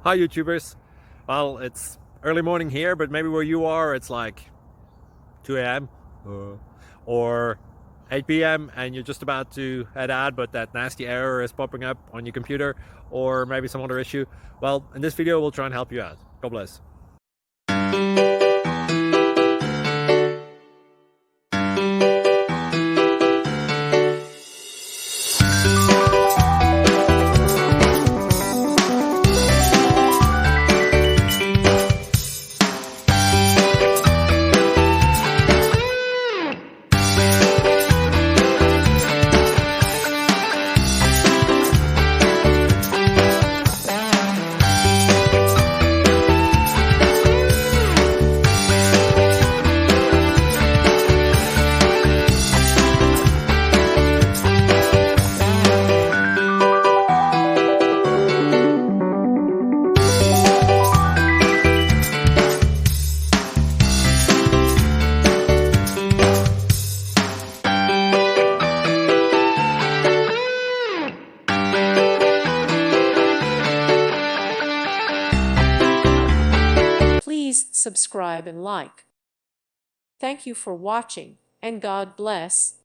Hi YouTubers. Well, it's early morning here, but maybe where you are it's like 2 a.m. or 8 p.m. and you're just about to head out, but that nasty error is popping up on your computer, or maybe some other issue. Well, in this video we'll try and help you out. God bless. Please subscribe and like. Thank you for watching, and God bless.